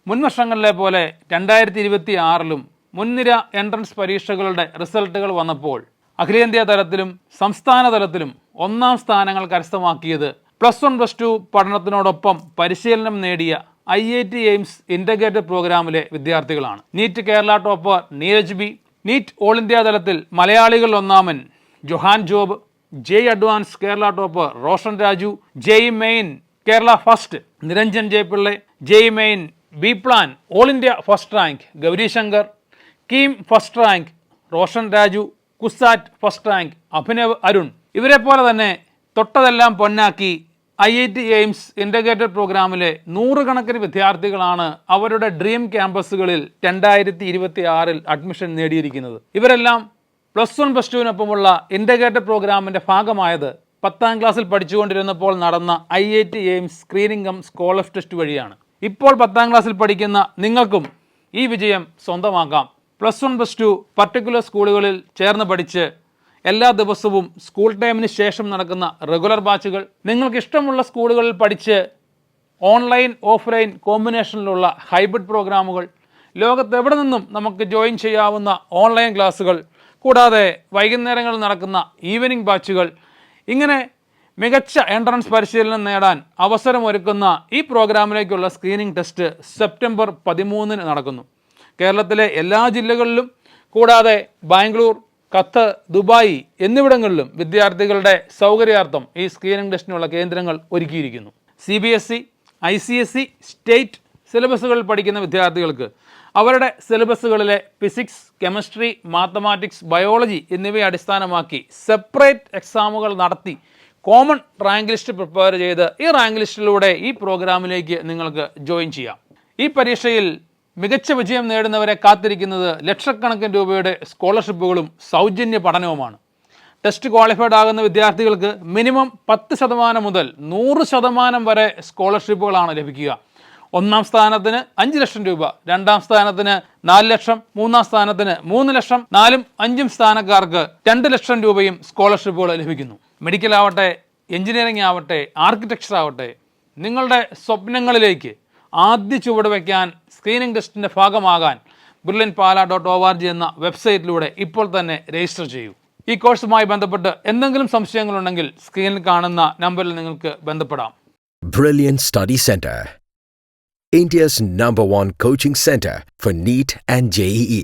മുൻവർഷങ്ങളിലെ പോലെ 2026-ലും മുൻനിര എൻട്രൻസ് പരീക്ഷകളുടെ റിസൾട്ടുകൾ വന്നപ്പോൾ അഖിലേന്ത്യാ തലത്തിലും സംസ്ഥാന തലത്തിലും ഒന്നാം സ്ഥാനങ്ങൾ കരസ്ഥമാക്കിയത് +1 +2 പഠനത്തിനോടൊപ്പം പരിശീലനം നേടിയ IIT എയിംസ് ഇൻ്റഗ്രേറ്റഡ് പ്രോഗ്രാമിലെ വിദ്യാർത്ഥികളാണ്. NEET Kerala topper Neeraj B, NEET all India തലത്തിൽ മലയാളികൾ ഒന്നാമൻ Johan Job, JEE advance Kerala topper Roshan Raju, JEE main Kerala first Niranjan Jayapillai, JEE main B plan all India first rank Gouri Shankar, KEAM first rank Roshan Raju, CUSAT first rank Abhinav Arun. ഇവരെ പോലെ തന്നെ തൊട്ടതെല്ലാം പൊന്നാക്കി IIT എയിംസ് ഇൻ്റഗ്രേറ്റഡ് പ്രോഗ്രാമിലെ 100 കണക്കിന് വിദ്യാർത്ഥികളാണ് അവരുടെ ഡ്രീം ക്യാമ്പസുകളിൽ 2026-ൽ അഡ്മിഷൻ നേടിയിരിക്കുന്നത്. ഇവരെല്ലാം +1 +2-നൊപ്പമുള്ള ഇൻ്റഗ്രേറ്റഡ് പ്രോഗ്രാമിൻ്റെ ഭാഗമായത് 10ാം ക്ലാസ്സിൽ പഠിച്ചുകൊണ്ടിരുന്നപ്പോൾ നടന്ന IIT AIIMS screening cum scholarship test വഴിയാണ്. ഇപ്പോൾ 10ാം ക്ലാസ്സിൽ പഠിക്കുന്ന നിങ്ങൾക്കും ഈ വിജയം സ്വന്തമാക്കാം. +1 +2 പർട്ടിക്കുലർ സ്കൂളുകളിൽ ചേർന്ന് പഠിച്ച് എല്ലാ ദിവസവും സ്കൂൾ ടൈമിന് ശേഷം നടക്കുന്ന റെഗുലർ ബാച്ചുകൾ, നിങ്ങൾക്ക് ഇഷ്ടമുള്ള സ്കൂളുകളിൽ പഠിച്ച് ഓൺലൈൻ ഓഫ്ലൈൻ കോമ്പിനേഷനിലുള്ള ഹൈബ്രിഡ് പ്രോഗ്രാമുകൾ, ലോകത്ത് എവിടെ നിന്നും നമുക്ക് ജോയിൻ ചെയ്യാവുന്ന ഓൺലൈൻ ക്ലാസ്സുകൾ, കൂടാതെ വൈകുന്നേരങ്ങളിൽ നടക്കുന്ന ഈവനിംഗ് ബാച്ചുകൾ, ഇങ്ങനെ മികച്ച എൻട്രൻസ് പരിശീലനം നേടാൻ അവസരമൊരുക്കുന്ന ഈ പ്രോഗ്രാമിലേക്കുള്ള സ്ക്രീനിംഗ് ടെസ്റ്റ് സെപ്റ്റംബർ 13-ന് നടക്കുന്നു. കേരളത്തിലെ എല്ലാ ജില്ലകളിലും കൂടാതെ ബാംഗ്ലൂർ, ഖത്തർ, ദുബായ് എന്നിവിടങ്ങളിലും വിദ്യാർത്ഥികളുടെ സൗകര്യാർത്ഥം ഈ സ്ക്രീനിംഗ് ടെസ്റ്റിനുള്ള കേന്ദ്രങ്ങൾ ഒരുക്കിയിരിക്കുന്നു. CBSE, ICSE, സ്റ്റേറ്റ് സിലബസുകളിൽ പഠിക്കുന്ന വിദ്യാർത്ഥികൾക്ക് അവരുടെ സിലബസുകളിലെ ഫിസിക്സ്, കെമിസ്ട്രി, മാത്തമാറ്റിക്സ്, ബയോളജി എന്നിവയെ അടിസ്ഥാനമാക്കി സെപ്പറേറ്റ് എക്സാമുകൾ നടത്തി കോമൺ റാങ്ക് ലിസ്റ്റ് പ്രിപ്പയർ ചെയ്ത് ഈ റാങ്ക് ലിസ്റ്റിലൂടെ ഈ പ്രോഗ്രാമിലേക്ക് നിങ്ങൾക്ക് ജോയിൻ ചെയ്യാം. ഈ പരീക്ഷയിൽ മികച്ച വിജയം നേടുന്നവരെ കാത്തിരിക്കുന്നത് ലക്ഷക്കണക്കിന് രൂപയുടെ സ്കോളർഷിപ്പുകളും സൗജന്യ പഠനവുമാണ്. ടെസ്റ്റ് ക്വാളിഫൈഡ് ആകുന്ന വിദ്യാർത്ഥികൾക്ക് മിനിമം 10% മുതൽ 100% വരെ സ്കോളർഷിപ്പുകളാണ് ലഭിക്കുക. 1ാം സ്ഥാനത്തിന് 5 ലക്ഷം രൂപ, 2ാം സ്ഥാനത്തിന് 4 ലക്ഷം, 3ാം സ്ഥാനത്തിന് 3 ലക്ഷം, 4ഉം 5ഉം സ്ഥാനക്കാർക്ക് 2 ലക്ഷം രൂപയും സ്കോളർഷിപ്പുകൾ ലഭിക്കുന്നു. മെഡിക്കൽ ആവട്ടെ, എഞ്ചിനീയറിംഗ് ആവട്ടെ, ആർക്കിടെക്ചർ ആവട്ടെ, നിങ്ങളുടെ സ്വപ്നങ്ങളിലേക്ക് ആദ്യ ചുവട് വയ്ക്കാൻ സ്ക്രീനിംഗ് ടെസ്റ്റിൻ്റെ ഭാഗമാകാൻ brilliantpala.org എന്ന വെബ്സൈറ്റിലൂടെ ഇപ്പോൾ തന്നെ രജിസ്റ്റർ ചെയ്യൂ. ഈ കോഴ്സുമായി ബന്ധപ്പെട്ട് എന്തെങ്കിലും സംശയങ്ങളുണ്ടെങ്കിൽ സ്ക്രീനിൽ കാണുന്ന നമ്പറിൽ നിങ്ങൾക്ക് ബന്ധപ്പെടാം. Brilliant Study Center, India's #1 coaching center for NEET and JEE.